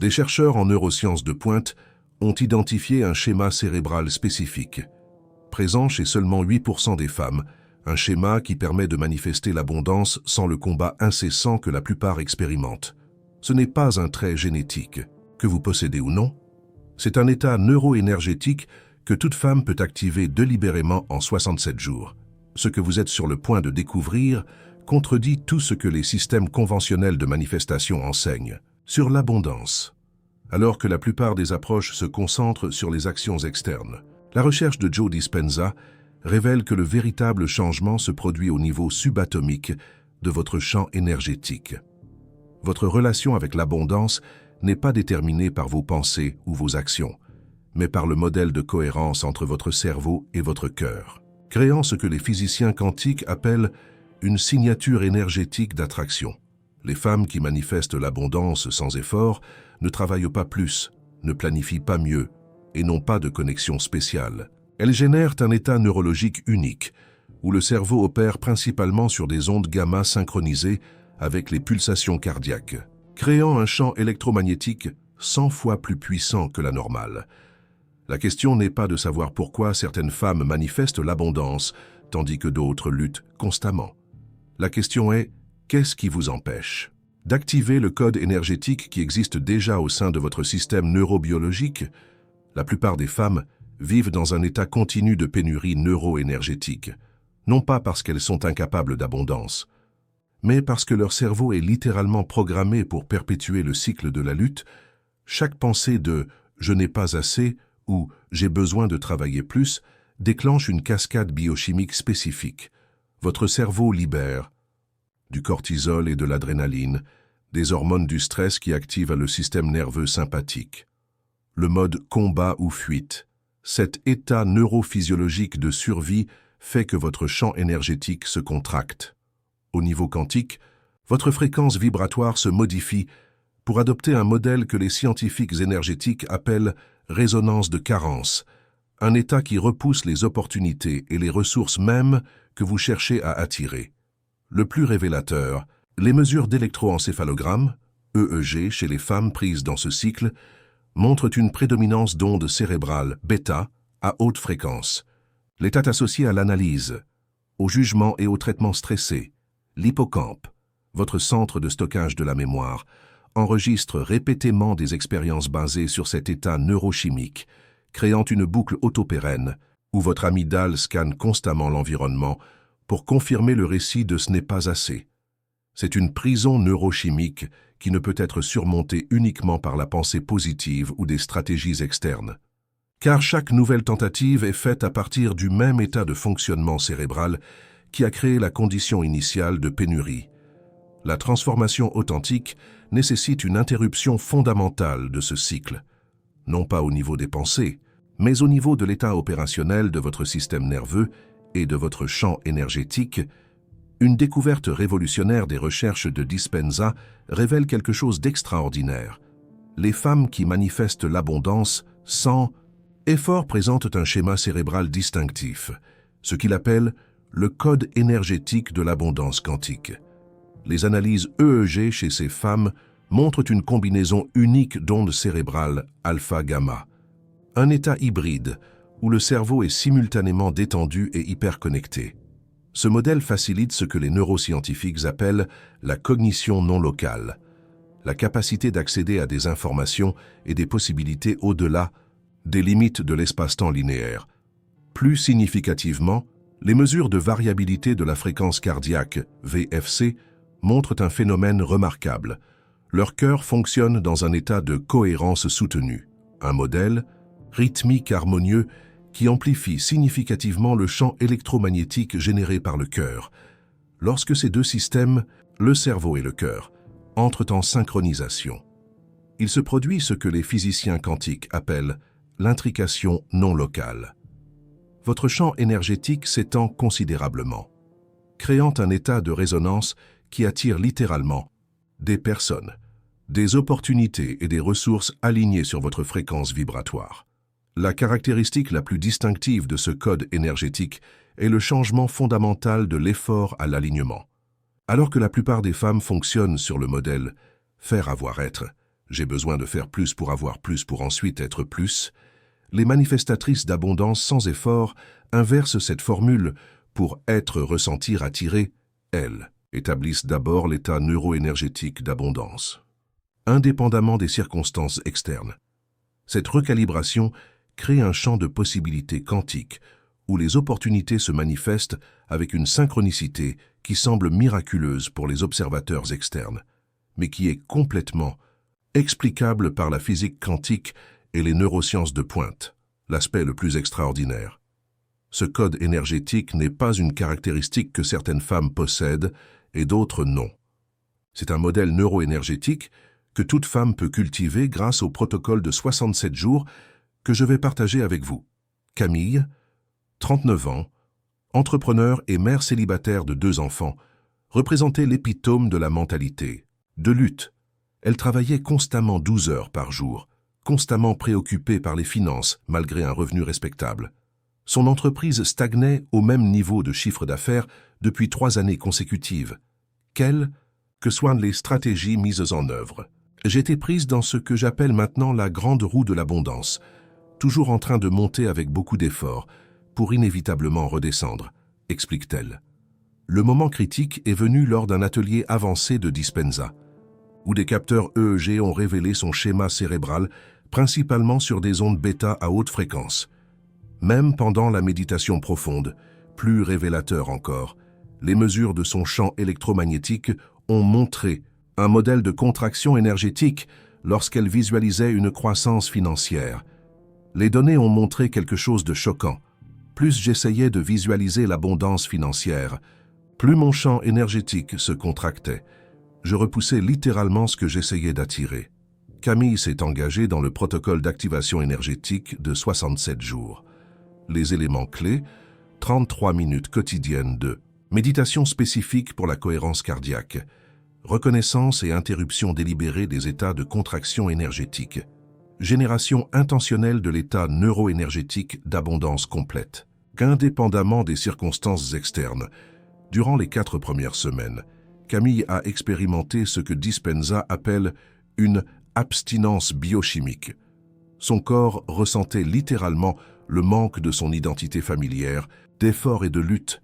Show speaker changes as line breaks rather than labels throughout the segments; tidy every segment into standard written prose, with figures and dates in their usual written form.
Des chercheurs en neurosciences de pointe ont identifié un schéma cérébral spécifique, présent chez seulement 8% des femmes, un schéma qui permet de manifester l'abondance sans le combat incessant que la plupart expérimentent. Ce n'est pas un trait génétique, que vous possédez ou non. C'est un état neuroénergétique que toute femme peut activer délibérément en 67 jours. Ce que vous êtes sur le point de découvrir contredit tout ce que les systèmes conventionnels de manifestation enseignent sur l'abondance. Alors que la plupart des approches se concentrent sur les actions externes, la recherche de Joe Dispenza révèle que le véritable changement se produit au niveau subatomique de votre champ énergétique. Votre relation avec l'abondance n'est pas déterminée par vos pensées ou vos actions, mais par le modèle de cohérence entre votre cerveau et votre cœur, créant ce que les physiciens quantiques appellent une signature énergétique d'attraction. Les femmes qui manifestent l'abondance sans effort ne travaillent pas plus, ne planifient pas mieux et n'ont pas de connexion spéciale. Elles génèrent un état neurologique unique, où le cerveau opère principalement sur des ondes gamma synchronisées avec les pulsations cardiaques, créant un champ électromagnétique 100 fois plus puissant que la normale. La question n'est pas de savoir pourquoi certaines femmes manifestent l'abondance, tandis que d'autres luttent constamment. La question est, qu'est-ce qui vous empêche d'activer le code énergétique qui existe déjà au sein de votre système neurobiologique? La plupart des femmes vivent dans un état continu de pénurie neuroénergétique, non pas parce qu'elles sont incapables d'abondance, mais parce que leur cerveau est littéralement programmé pour perpétuer le cycle de la lutte. Chaque pensée de « je n'ai pas assez » ou « j'ai besoin de travailler plus » déclenche une cascade biochimique spécifique. Votre cerveau libère du cortisol et de l'adrénaline, des hormones du stress qui activent le système nerveux sympathique. Le mode combat ou fuite. Cet état neurophysiologique de survie fait que votre champ énergétique se contracte. Au niveau quantique, votre fréquence vibratoire se modifie pour adopter un modèle que les scientifiques énergétiques appellent résonance de carence, un état qui repousse les opportunités et les ressources mêmes que vous cherchez à attirer. Le plus révélateur, les mesures d'électroencéphalogramme, EEG, chez les femmes prises dans ce cycle, montrent une prédominance d'ondes cérébrales bêta à haute fréquence. L'état associé à l'analyse, au jugement et au traitement stressé. L'hippocampe, votre centre de stockage de la mémoire, enregistre répétément des expériences basées sur cet état neurochimique, créant une boucle autopérenne où votre amygdale scanne constamment l'environnement pour confirmer le récit de « ce n'est pas assez ». C'est une prison neurochimique qui ne peut être surmontée uniquement par la pensée positive ou des stratégies externes. Car chaque nouvelle tentative est faite à partir du même état de fonctionnement cérébral qui a créé la condition initiale de pénurie. La transformation authentique nécessite une interruption fondamentale de ce cycle, non pas au niveau des pensées, mais au niveau de l'état opérationnel de votre système nerveux et de votre champ énergétique. Une découverte révolutionnaire des recherches de Dispenza révèle quelque chose d'extraordinaire. Les femmes qui manifestent l'abondance sans effort présentent un schéma cérébral distinctif, ce qu'il appelle le code énergétique de l'abondance quantique. Les analyses EEG chez ces femmes montrent une combinaison unique d'ondes cérébrales alpha-gamma, un état hybride où le cerveau est simultanément détendu et hyperconnecté. Ce modèle facilite ce que les neuroscientifiques appellent la cognition non locale, la capacité d'accéder à des informations et des possibilités au-delà des limites de l'espace-temps linéaire. Plus significativement, les mesures de variabilité de la fréquence cardiaque, VFC, montrent un phénomène remarquable. Leur cœur fonctionne dans un état de cohérence soutenue, un modèle rythmique harmonieux qui amplifie significativement le champ électromagnétique généré par le cœur. Lorsque ces deux systèmes, le cerveau et le cœur, entrent en synchronisation, il se produit ce que les physiciens quantiques appellent l'intrication non locale. Votre champ énergétique s'étend considérablement, créant un état de résonance qui attire littéralement des personnes, des opportunités et des ressources alignées sur votre fréquence vibratoire. La caractéristique la plus distinctive de ce code énergétique est le changement fondamental de l'effort à l'alignement. Alors que la plupart des femmes fonctionnent sur le modèle « faire avoir être », j'ai besoin de faire plus pour avoir plus pour ensuite être plus, les manifestatrices d'abondance sans effort inversent cette formule pour être, ressentir, attirer. Elles établissent d'abord l'état neuroénergétique d'abondance, indépendamment des circonstances externes. Cette recalibration crée un champ de possibilités quantiques où les opportunités se manifestent avec une synchronicité qui semble miraculeuse pour les observateurs externes, mais qui est complètement explicable par la physique quantique et les neurosciences de pointe, l'aspect le plus extraordinaire. Ce code énergétique n'est pas une caractéristique que certaines femmes possèdent et d'autres non. C'est un modèle neuroénergétique que toute femme peut cultiver grâce au protocole de 67 jours que je vais partager avec vous. Camille, 39 ans, entrepreneur et mère célibataire de 2 enfants, représentait l'épitome de la mentalité, de lutte. Elle travaillait constamment 12 heures par jour, constamment préoccupée par les finances malgré un revenu respectable. Son entreprise stagnait au même niveau de chiffre d'affaires depuis 3 années consécutives. Quelles que soient les stratégies mises en œuvre, j'étais prise dans ce que j'appelle maintenant la grande roue de l'abondance, toujours en train de monter avec beaucoup d'efforts, pour inévitablement redescendre, explique-t-elle. Le moment critique est venu lors d'un atelier avancé de Dispenza, où des capteurs EEG ont révélé son schéma cérébral, principalement sur des ondes bêta à haute fréquence. Même pendant la méditation profonde, plus révélateur encore, les mesures de son champ électromagnétique ont montré un modèle de contraction énergétique lorsqu'elle visualisait une croissance financière. Les données ont montré quelque chose de choquant. Plus j'essayais de visualiser l'abondance financière, plus mon champ énergétique se contractait. Je repoussais littéralement ce que j'essayais d'attirer. Camille s'est engagée dans le protocole d'activation énergétique de 67 jours. Les éléments clés, 33 minutes quotidiennes de méditation spécifique pour la cohérence cardiaque, reconnaissance et interruption délibérée des états de contraction énergétique, génération intentionnelle de l'état neuroénergétique d'abondance complète. Qu'indépendamment des circonstances externes, durant les 4 premières semaines, Camille a expérimenté ce que Dispenza appelle une abstinence biochimique. Son corps ressentait littéralement le manque de son identité familière, d'efforts et de lutte.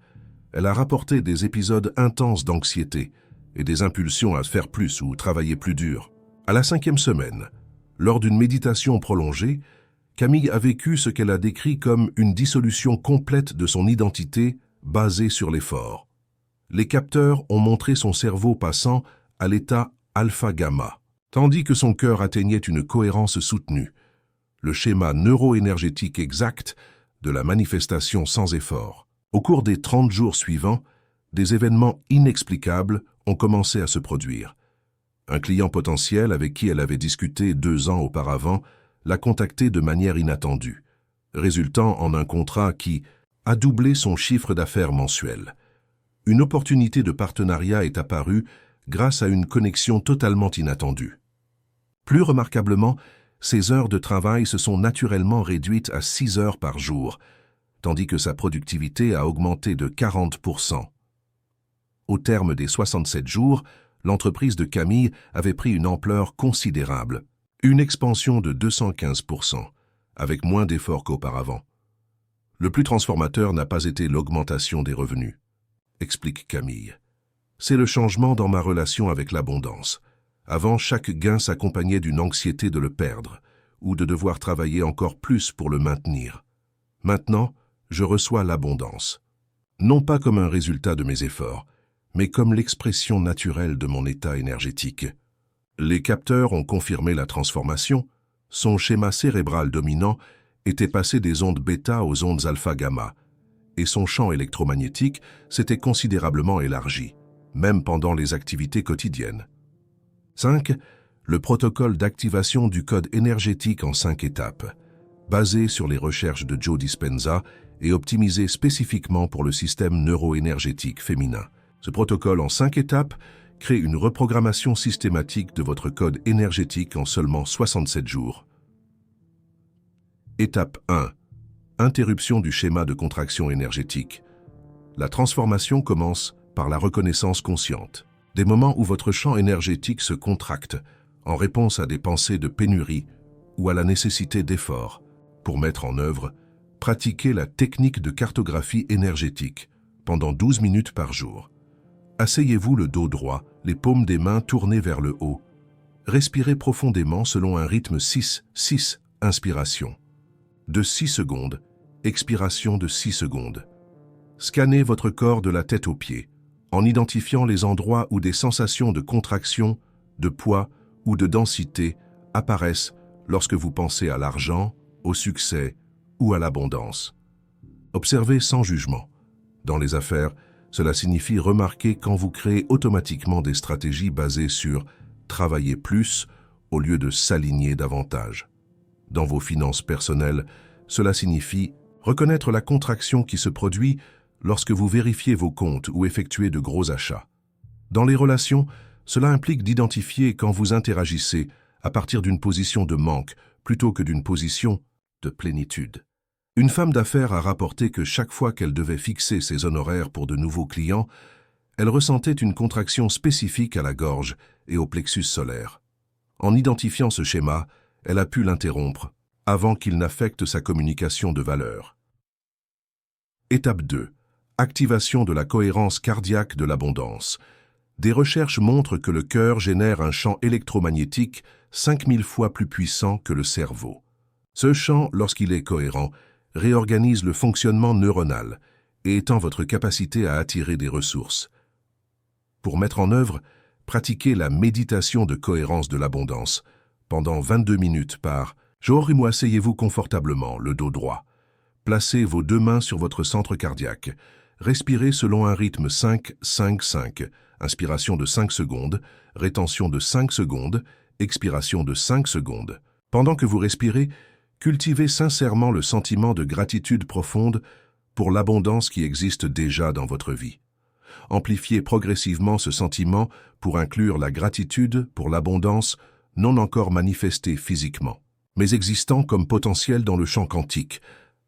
Elle a rapporté des épisodes intenses d'anxiété et des impulsions à faire plus ou travailler plus dur. À la 5e semaine, lors d'une méditation prolongée, Camille a vécu ce qu'elle a décrit comme une dissolution complète de son identité basée sur l'effort. Les capteurs ont montré son cerveau passant à l'état alpha-gamma, tandis que son cœur atteignait une cohérence soutenue, le schéma neuroénergétique exact de la manifestation sans effort. Au cours des 30 jours suivants, des événements inexplicables ont commencé à se produire. Un client potentiel avec qui elle avait discuté 2 ans auparavant l'a contacté de manière inattendue, résultant en un contrat qui a doublé son chiffre d'affaires mensuel. Une opportunité de partenariat est apparue grâce à une connexion totalement inattendue. Plus remarquablement, ses heures de travail se sont naturellement réduites à 6 heures par jour, tandis que sa productivité a augmenté de 40%. Au terme des 67 jours, l'entreprise de Camille avait pris une ampleur considérable, une expansion de 215%, avec moins d'efforts qu'auparavant. Le plus transformateur n'a pas été l'augmentation des revenus, explique Camille. C'est le changement dans ma relation avec l'abondance. Avant, chaque gain s'accompagnait d'une anxiété de le perdre ou de devoir travailler encore plus pour le maintenir. Maintenant, je reçois l'abondance, non pas comme un résultat de mes efforts, mais comme l'expression naturelle de mon état énergétique. Les capteurs ont confirmé la transformation. Son schéma cérébral dominant était passé des ondes bêta aux ondes alpha-gamma, et son champ électromagnétique s'était considérablement élargi, même pendant les activités quotidiennes. 5. Le protocole d'activation du code énergétique en 5 étapes, basé sur les recherches de Joe Dispenza et optimisé spécifiquement pour le système neuroénergétique féminin. Ce protocole en 5 étapes crée une reprogrammation systématique de votre code énergétique en seulement 67 jours. Étape 1. Interruption du schéma de contraction énergétique. La transformation commence par la reconnaissance consciente. Des moments où votre champ énergétique se contracte, en réponse à des pensées de pénurie ou à la nécessité d'efforts. Pour mettre en œuvre, pratiquez la technique de cartographie énergétique pendant 12 minutes par jour. Asseyez-vous le dos droit, les paumes des mains tournées vers le haut. Respirez profondément selon un rythme 6-6, inspiration de 6 secondes, expiration de 6 secondes. Scannez votre corps de la tête aux pieds, en identifiant les endroits où des sensations de contraction, de poids ou de densité apparaissent lorsque vous pensez à l'argent, au succès ou à l'abondance. Observez sans jugement. Dans les affaires, cela signifie remarquer quand vous créez automatiquement des stratégies basées sur travailler plus au lieu de s'aligner davantage. Dans vos finances personnelles, cela signifie reconnaître la contraction qui se produit lorsque vous vérifiez vos comptes ou effectuez de gros achats. Dans les relations, cela implique d'identifier quand vous interagissez à partir d'une position de manque plutôt que d'une position de plénitude. Une femme d'affaires a rapporté que chaque fois qu'elle devait fixer ses honoraires pour de nouveaux clients, elle ressentait une contraction spécifique à la gorge et au plexus solaire. En identifiant ce schéma, elle a pu l'interrompre avant qu'il n'affecte sa communication de valeur. Étape 2. Activation de la cohérence cardiaque de l'abondance. Des recherches montrent que le cœur génère un champ électromagnétique 5000 fois plus puissant que le cerveau. Ce champ, lorsqu'il est cohérent, réorganise le fonctionnement neuronal et étend votre capacité à attirer des ressources. Pour mettre en œuvre, pratiquez la méditation de cohérence de l'abondance pendant 22 minutes par jour ou asseyez-vous confortablement, le dos droit. Placez vos 2 mains sur votre centre cardiaque. Respirez selon un rythme 5-5-5, inspiration de 5 secondes, rétention de 5 secondes, expiration de 5 secondes. Pendant que vous respirez, cultivez sincèrement le sentiment de gratitude profonde pour l'abondance qui existe déjà dans votre vie. Amplifiez progressivement ce sentiment pour inclure la gratitude pour l'abondance non encore manifestée physiquement, mais existant comme potentiel dans le champ quantique.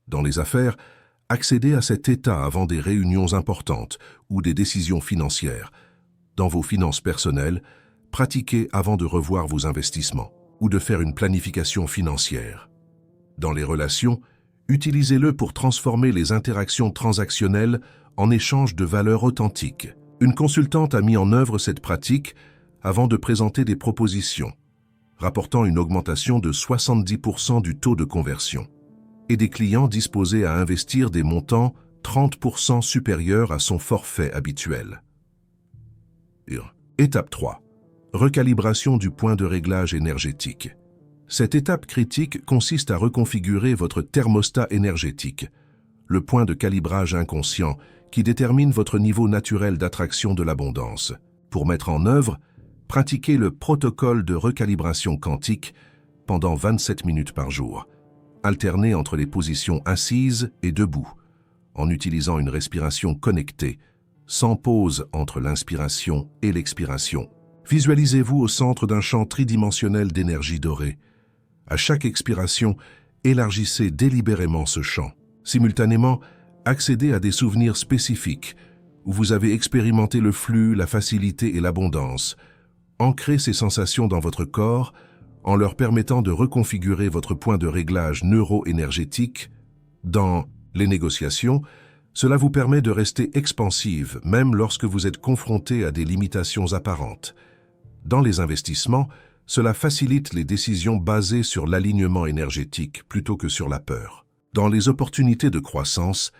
Dans les affaires, accédez à cet état avant des réunions importantes ou des décisions financières. Dans vos finances personnelles, pratiquez avant de revoir vos investissements ou de faire une planification financière. Dans les relations, utilisez-le pour transformer les interactions transactionnelles en échange de valeurs authentiques. Une consultante a mis en œuvre cette pratique avant de présenter des propositions, rapportant une augmentation de 70% du taux de conversion, et des clients disposés à investir des montants 30% supérieurs à son forfait habituel. Étape 3. Recalibration du point de réglage énergétique. Cette étape critique consiste à reconfigurer votre thermostat énergétique, le point de calibrage inconscient qui détermine votre niveau naturel d'attraction de l'abondance. Pour mettre en œuvre, pratiquez le protocole de recalibration quantique pendant 27 minutes par jour. Alternez entre les positions assises et debout, en utilisant une respiration connectée, sans pause entre l'inspiration et l'expiration. Visualisez-vous au centre d'un champ tridimensionnel d'énergie dorée. À chaque expiration, élargissez délibérément ce champ. Simultanément, accédez à des souvenirs spécifiques où vous avez expérimenté le flux, la facilité et l'abondance. Ancrez ces sensations dans votre corps en leur permettant de reconfigurer votre point de réglage neuro-énergétique. Dans les négociations, cela vous permet de rester expansive même lorsque vous êtes confronté à des limitations apparentes. Dans les investissements, cela facilite les décisions basées sur l'alignement énergétique plutôt que sur la peur. Dans les opportunités de croissance,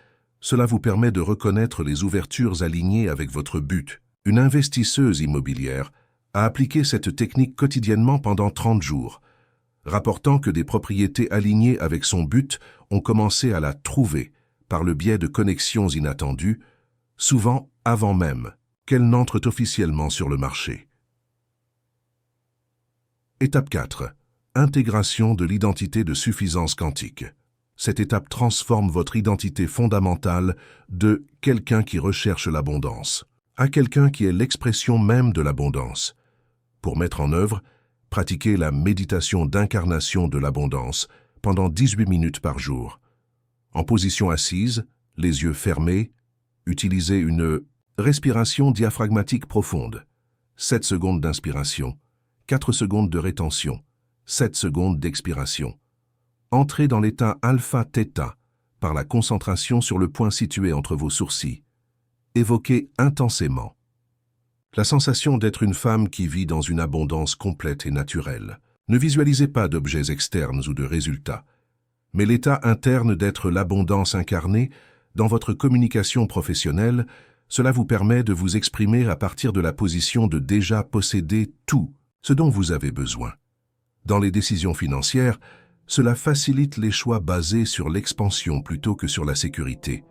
cela vous permet de reconnaître les ouvertures alignées avec votre but. Une investisseuse immobilière a appliqué cette technique quotidiennement pendant 30 jours, rapportant que des propriétés alignées avec son but ont commencé à la trouver par le biais de connexions inattendues, souvent avant même qu'elles n'entrent officiellement sur le marché. Étape 4. Intégration de l'identité de suffisance quantique. Cette étape transforme votre identité fondamentale de quelqu'un qui recherche l'abondance à quelqu'un qui est l'expression même de l'abondance. Pour mettre en œuvre, pratiquez la méditation d'incarnation de l'abondance pendant 18 minutes par jour. En position assise, les yeux fermés, utilisez une respiration diaphragmatique profonde. 7 secondes d'inspiration 4 secondes de rétention, 7 secondes d'expiration. Entrez dans l'état alpha-theta par la concentration sur le point situé entre vos sourcils. Évoquez intensément la sensation d'être une femme qui vit dans une abondance complète et naturelle. Ne visualisez pas d'objets externes ou de résultats, mais l'état interne d'être l'abondance incarnée dans votre communication professionnelle. Cela vous permet de vous exprimer à partir de la position de déjà posséder tout ce dont vous avez besoin. Dans les décisions financières, cela facilite les choix basés sur l'expansion plutôt que sur la sécurité.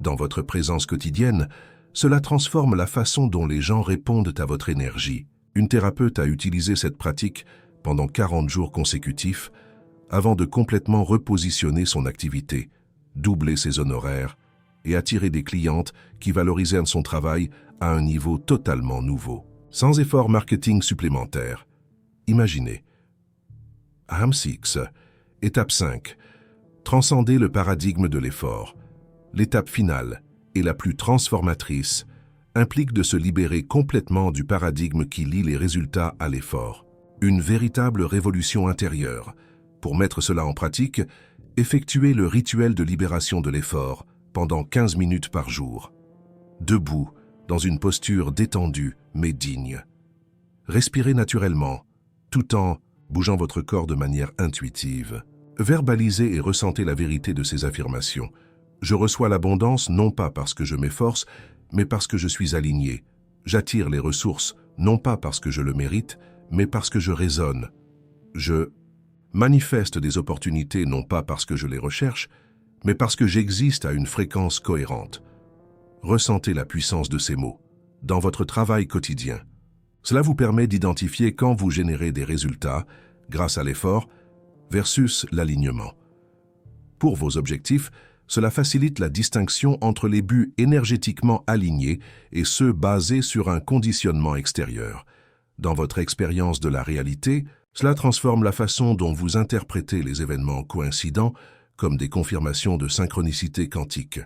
Dans votre présence quotidienne, cela transforme la façon dont les gens répondent à votre énergie. Une thérapeute a utilisé cette pratique pendant 40 jours consécutifs avant de complètement repositionner son activité, doubler ses honoraires et attirer des clientes qui valorisaient son travail à un niveau totalement nouveau. Sans effort marketing supplémentaire. Imaginez. AM6, étape 5. Transcender le paradigme de l'effort. L'étape finale, et la plus transformatrice, implique de se libérer complètement du paradigme qui lie les résultats à l'effort. Une véritable révolution intérieure. Pour mettre cela en pratique, effectuez le rituel de libération de l'effort pendant 15 minutes par jour. Debout, dans une posture détendue mais digne. Respirez naturellement, tout en bougeant votre corps de manière intuitive. Verbalisez et ressentez la vérité de ces affirmations. Je reçois l'abondance non pas parce que je m'efforce, mais parce que je suis aligné. J'attire les ressources non pas parce que je le mérite, mais parce que je raisonne. Je manifeste des opportunités non pas parce que je les recherche, mais parce que j'existe à une fréquence cohérente. Ressentez la puissance de ces mots dans votre travail quotidien. Cela vous permet d'identifier quand vous générez des résultats grâce à l'effort versus l'alignement. Pour vos objectifs, cela facilite la distinction entre les buts énergétiquement alignés et ceux basés sur un conditionnement extérieur. Dans votre expérience de la réalité, cela transforme la façon dont vous interprétez les événements coïncidents comme des confirmations de synchronicité quantique.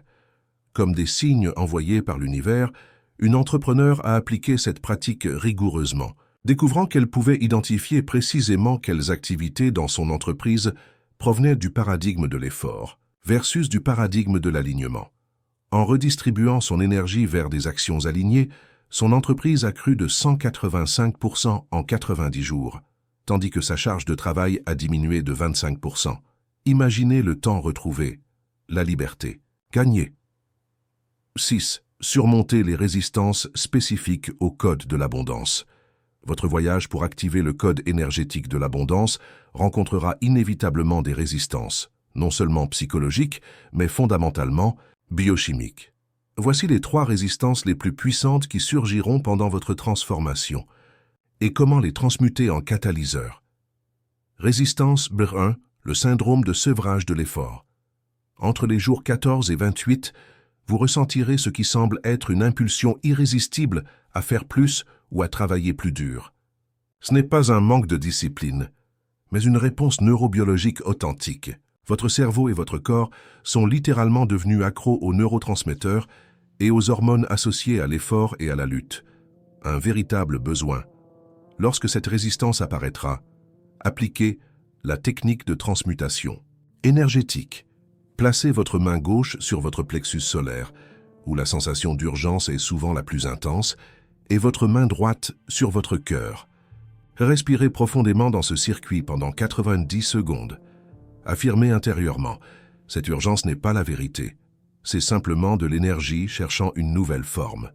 Comme des signes envoyés par l'univers, une entrepreneur a appliqué cette pratique rigoureusement, découvrant qu'elle pouvait identifier précisément quelles activités dans son entreprise provenaient du paradigme de l'effort versus du paradigme de l'alignement. En redistribuant son énergie vers des actions alignées, son entreprise a cru de 185% en 90 jours, tandis que sa charge de travail a diminué de 25%. Imaginez le temps retrouvé, la liberté, gagner. 6. Surmonter les résistances spécifiques au code de l'abondance. Votre voyage pour activer le code énergétique de l'abondance rencontrera inévitablement des résistances, non seulement psychologiques, mais fondamentalement biochimiques. Voici les 3 résistances les plus puissantes qui surgiront pendant votre transformation et comment les transmuter en catalyseurs. Résistance BR1, le syndrome de sevrage de l'effort. Entre les jours 14 et 28, vous ressentirez ce qui semble être une impulsion irrésistible à faire plus ou à travailler plus dur. Ce n'est pas un manque de discipline, mais une réponse neurobiologique authentique. Votre cerveau et votre corps sont littéralement devenus accros aux neurotransmetteurs et aux hormones associées à l'effort et à la lutte. Un véritable besoin. Lorsque cette résistance apparaîtra, appliquez la technique de transmutation. Énergétique. Placez votre main gauche sur votre plexus solaire, où la sensation d'urgence est souvent la plus intense, et votre main droite sur votre cœur. Respirez profondément dans ce circuit pendant 90 secondes. Affirmez intérieurement, cette urgence n'est pas la vérité. C'est simplement de l'énergie cherchant une nouvelle forme.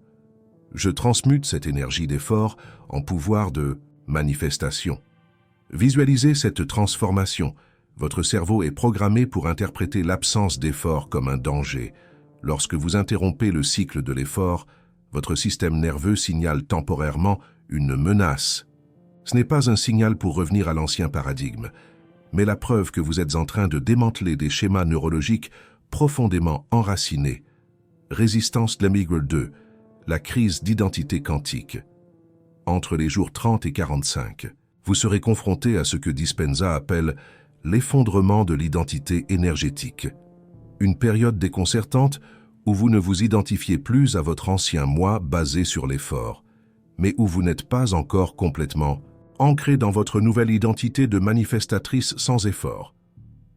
Je transmute cette énergie d'effort en pouvoir de manifestation. Visualisez cette transformation. Votre cerveau est programmé pour interpréter l'absence d'effort comme un danger. Lorsque vous interrompez le cycle de l'effort, votre système nerveux signale temporairement une menace. Ce n'est pas un signal pour revenir à l'ancien paradigme, mais la preuve que vous êtes en train de démanteler des schémas neurologiques profondément enracinés. Résistance de l'amygdale 2, la crise d'identité quantique. Entre les jours 30 et 45, vous serez confronté à ce que Dispenza appelle l'effondrement de l'identité énergétique. Une période déconcertante où vous ne vous identifiez plus à votre ancien moi basé sur l'effort, mais où vous n'êtes pas encore complètement ancré dans votre nouvelle identité de manifestatrice sans effort.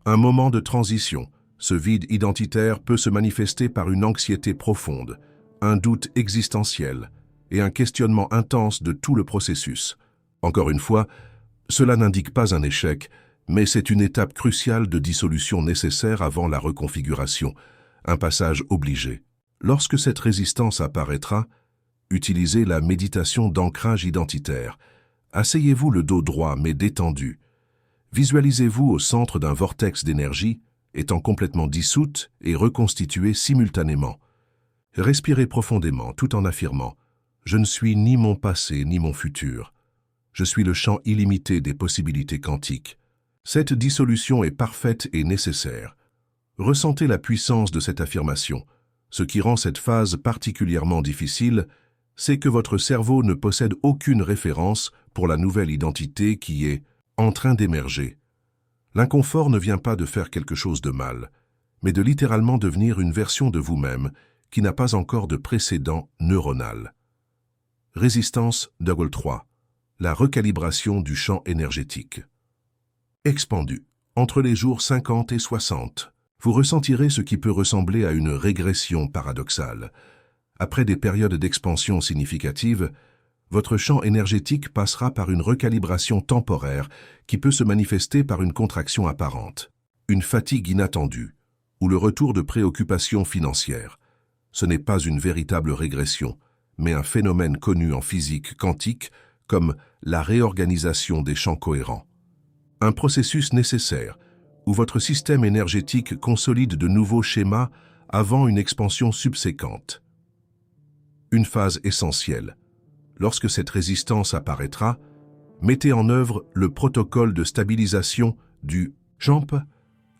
Un moment de transition. Ce vide identitaire peut se manifester par une anxiété profonde, un doute existentiel et un questionnement intense de tout le processus. Encore une fois, cela n'indique pas un échec, mais c'est une étape cruciale de dissolution nécessaire avant la reconfiguration, un passage obligé. Lorsque cette résistance apparaîtra, utilisez la méditation d'ancrage identitaire. Asseyez-vous le dos droit mais détendu. Visualisez-vous au centre d'un vortex d'énergie, étant complètement dissoute et reconstituée simultanément. Respirez profondément tout en affirmant « Je ne suis ni mon passé ni mon futur. Je suis le champ illimité des possibilités quantiques. » Cette dissolution est parfaite et nécessaire. Ressentez la puissance de cette affirmation. Ce qui rend cette phase particulièrement difficile, c'est que votre cerveau ne possède aucune référence pour la nouvelle identité qui est en train d'émerger. L'inconfort ne vient pas de faire quelque chose de mal, mais de littéralement devenir une version de vous-même qui n'a pas encore de précédent neuronal. Résistance Double 3. La recalibration du champ énergétique. Expandu. Entre les jours 50 et 60, vous ressentirez ce qui peut ressembler à une régression paradoxale. Après des périodes d'expansion significatives, votre champ énergétique passera par une recalibration temporaire qui peut se manifester par une contraction apparente, une fatigue inattendue ou le retour de préoccupations financières. Ce n'est pas une véritable régression, mais un phénomène connu en physique quantique comme la réorganisation des champs cohérents. Un processus nécessaire où votre système énergétique consolide de nouveaux schémas avant une expansion subséquente. Une phase essentielle. Lorsque cette résistance apparaîtra, mettez en œuvre le protocole de stabilisation du JAMP.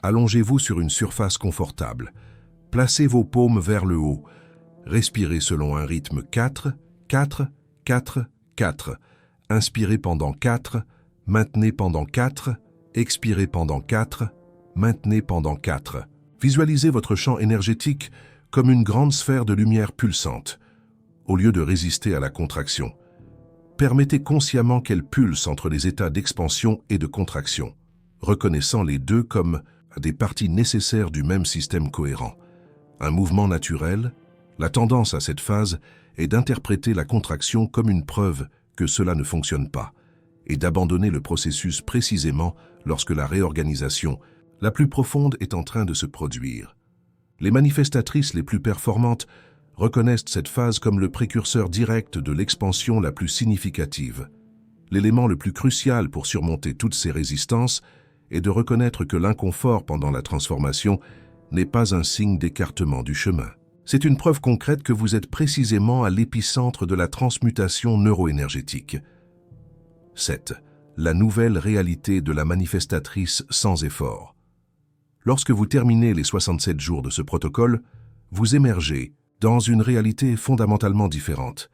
Allongez-vous sur une surface confortable. Placez vos paumes vers le haut. Respirez selon un rythme 4, 4, 4, 4. Inspirez pendant 4, maintenez pendant 4, expirez pendant 4, maintenez pendant 4. Visualisez votre champ énergétique comme une grande sphère de lumière pulsante. Au lieu de résister à la contraction, permettez consciemment qu'elle pulse entre les états d'expansion et de contraction, reconnaissant les deux comme des parties nécessaires du même système cohérent. Un mouvement naturel, la tendance à cette phase est d'interpréter la contraction comme une preuve que cela ne fonctionne pas et d'abandonner le processus précisément lorsque la réorganisation la plus profonde est en train de se produire. Les manifestatrices les plus performantes reconnaissent cette phase comme le précurseur direct de l'expansion la plus significative. L'élément le plus crucial pour surmonter toutes ces résistances est de reconnaître que l'inconfort pendant la transformation n'est pas un signe d'écartement du chemin. C'est une preuve concrète que vous êtes précisément à l'épicentre de la transmutation neuroénergétique. 7. La nouvelle réalité de la manifestatrice sans effort. Lorsque vous terminez les 67 jours de ce protocole, vous émergez dans une réalité fondamentalement différente,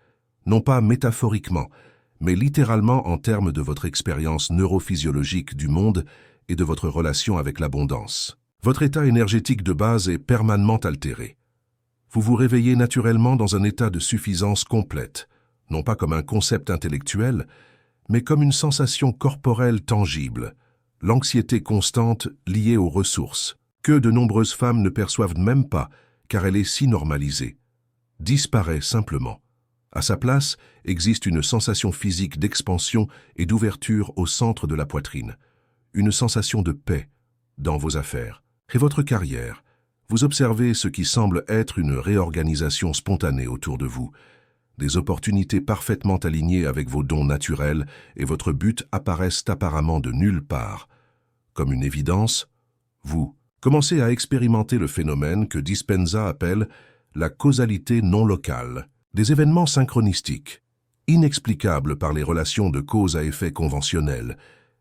non pas métaphoriquement, mais littéralement en termes de votre expérience neurophysiologique du monde et de votre relation avec l'abondance. Votre état énergétique de base est permanemment altéré. Vous vous réveillez naturellement dans un état de suffisance complète, non pas comme un concept intellectuel, mais comme une sensation corporelle tangible, l'anxiété constante liée aux ressources, que de nombreuses femmes ne perçoivent même pas, car elle est si normalisée, disparaît simplement. À sa place, existe une sensation physique d'expansion et d'ouverture au centre de la poitrine, une sensation de paix dans vos affaires et votre carrière. Vous observez ce qui semble être une réorganisation spontanée autour de vous, des opportunités parfaitement alignées avec vos dons naturels et votre but apparaissent apparemment de nulle part. Comme une évidence, vous commencez à expérimenter le phénomène que Dispenza appelle la causalité non locale, des événements synchronistiques, inexplicables par les relations de cause à effet conventionnelles.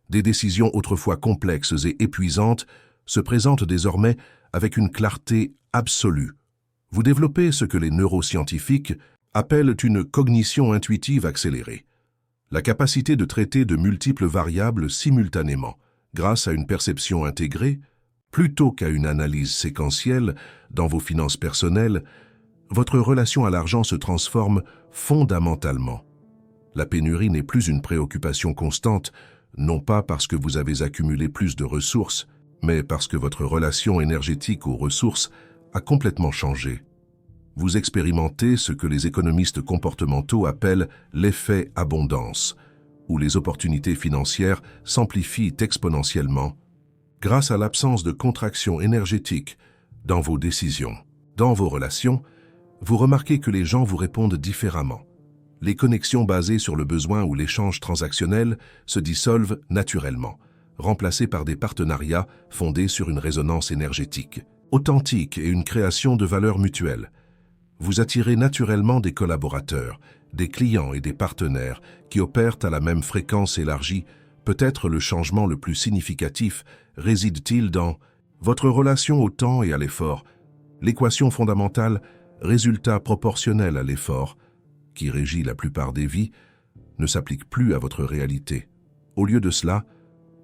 Des décisions autrefois complexes et épuisantes se présentent désormais avec une clarté absolue. Vous développez ce que les neuroscientifiques appellent une cognition intuitive accélérée, la capacité de traiter de multiples variables simultanément, grâce à une perception intégrée, plutôt qu'à une analyse séquentielle dans vos finances personnelles. Votre relation à l'argent se transforme fondamentalement. La pénurie n'est plus une préoccupation constante, non pas parce que vous avez accumulé plus de ressources, mais parce que votre relation énergétique aux ressources a complètement changé. Vous expérimentez ce que les économistes comportementaux appellent l'effet abondance, où les opportunités financières s'amplifient exponentiellement grâce à l'absence de contraction énergétique dans vos décisions. Dans vos relations, vous remarquez que les gens vous répondent différemment. Les connexions basées sur le besoin ou l'échange transactionnel se dissolvent naturellement, remplacées par des partenariats fondés sur une résonance énergétique, authentique et une création de valeur mutuelle. Vous attirez naturellement des collaborateurs, des clients et des partenaires qui opèrent à la même fréquence élargie. Peut-être le changement le plus significatif réside-t-il dans votre relation au temps et à l'effort, l'équation fondamentale résultat proportionnel à l'effort, qui régit la plupart des vies, ne s'applique plus à votre réalité. Au lieu de cela,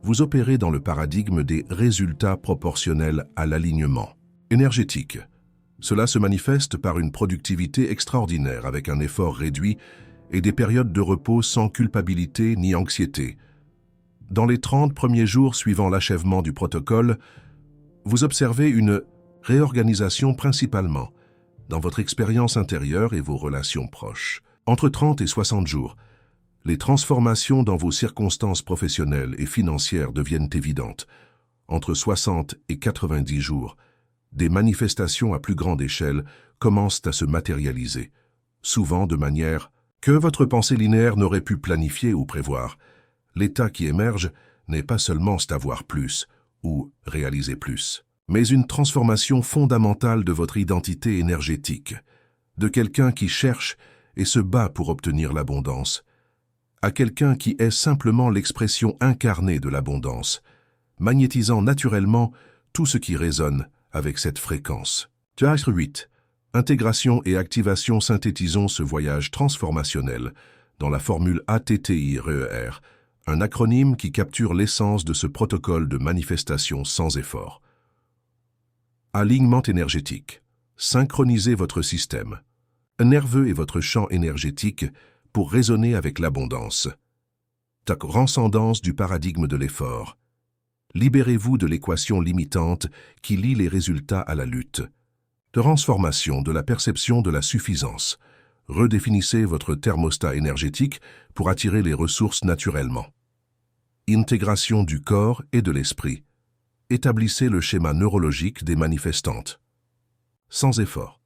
vous opérez dans le paradigme des résultats proportionnels à l'alignement énergétique. Cela se manifeste par une productivité extraordinaire avec un effort réduit et des périodes de repos sans culpabilité ni anxiété. Dans les 30 premiers jours suivant l'achèvement du protocole, vous observez une réorganisation principalement dans votre expérience intérieure et vos relations proches. Entre 30 et 60 jours, les transformations dans vos circonstances professionnelles et financières deviennent évidentes. Entre 60 et 90 jours, des manifestations à plus grande échelle commencent à se matérialiser, souvent de manière que votre pensée linéaire n'aurait pu planifier ou prévoir. L'état qui émerge n'est pas seulement savoir plus ou réaliser plus, mais une transformation fondamentale de votre identité énergétique, de quelqu'un qui cherche et se bat pour obtenir l'abondance, à quelqu'un qui est simplement l'expression incarnée de l'abondance, magnétisant naturellement tout ce qui résonne avec cette fréquence. Chapitre 8. Intégration et activation. Synthétisons ce voyage transformationnel dans la formule ATTIRER, un acronyme qui capture l'essence de ce protocole de manifestation sans effort. Alignement énergétique. Synchronisez votre système nerveux et votre champ énergétique pour résonner avec l'abondance. Transcendance du paradigme de l'effort. Libérez-vous de l'équation limitante qui lie les résultats à la lutte. Transformation de la perception de la suffisance. Redéfinissez votre thermostat énergétique pour attirer les ressources naturellement. Intégration du corps et de l'esprit. Établissez le schéma neurologique des manifestantes. Sans effort.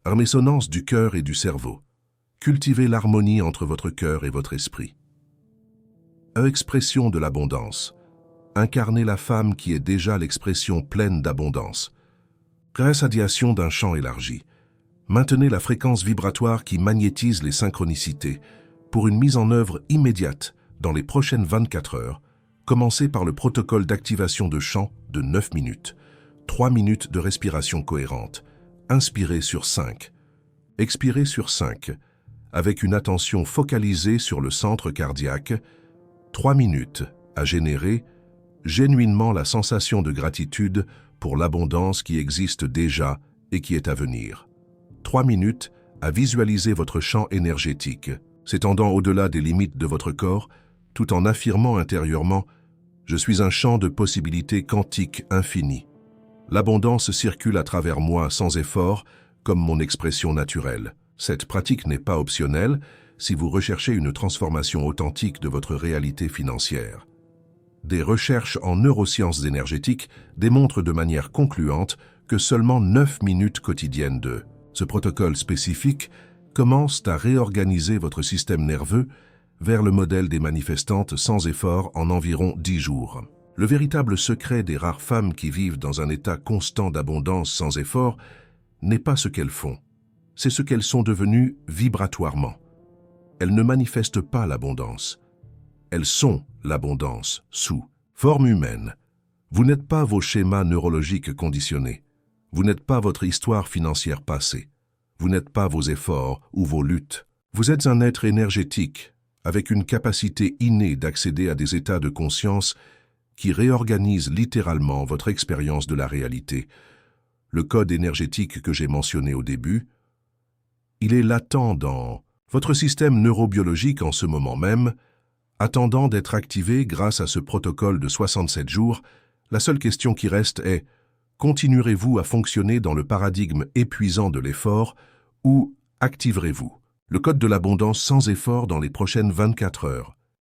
Résonance du cœur et du cerveau. Cultivez l'harmonie entre votre cœur et votre esprit. Expression de l'abondance. Incarnez la femme qui est déjà l'expression pleine d'abondance. Radiation d'un champ élargi. Maintenez la fréquence vibratoire qui magnétise les synchronicités pour une mise en œuvre immédiate dans les prochaines 24 heures. Commencez par le protocole d'activation de champ de 9 minutes. 3 minutes de respiration cohérente. Inspirez sur 5. Expirez sur 5. Avec une attention focalisée sur le centre cardiaque. 3 minutes à générer génuinement la sensation de gratitude pour l'abondance qui existe déjà et qui est à venir. 3 minutes à visualiser votre champ énergétique, s'étendant au-delà des limites de votre corps, tout en affirmant intérieurement « Je suis un champ de possibilités quantiques infinies. L'abondance circule à travers moi sans effort, comme mon expression naturelle. » Cette pratique n'est pas optionnelle si vous recherchez une transformation authentique de votre réalité financière. Des recherches en neurosciences énergétiques démontrent de manière concluante que seulement 9 minutes quotidiennes de ce protocole spécifique commencent à réorganiser votre système nerveux vers le modèle des manifestantes sans effort en environ 10 jours. Le véritable secret des rares femmes qui vivent dans un état constant d'abondance sans effort n'est pas ce qu'elles font, c'est ce qu'elles sont devenues vibratoirement. Elles ne manifestent pas l'abondance. Elles sont l'abondance sous forme humaine. Vous n'êtes pas vos schémas neurologiques conditionnés. Vous n'êtes pas votre histoire financière passée. Vous n'êtes pas vos efforts ou vos luttes. Vous êtes un être énergétique avec une capacité innée d'accéder à des états de conscience qui réorganisent littéralement votre expérience de la réalité. Le code énergétique que j'ai mentionné au début, il est latent dans Votre système neurobiologique en ce moment même, attendant d'être activé grâce à ce protocole de 67 jours, la seule question qui reste est: continuerez-vous à fonctionner dans le paradigme épuisant de l'effort ou activerez-vous le code de l'abondance sans effort dans les prochaines 24 heures?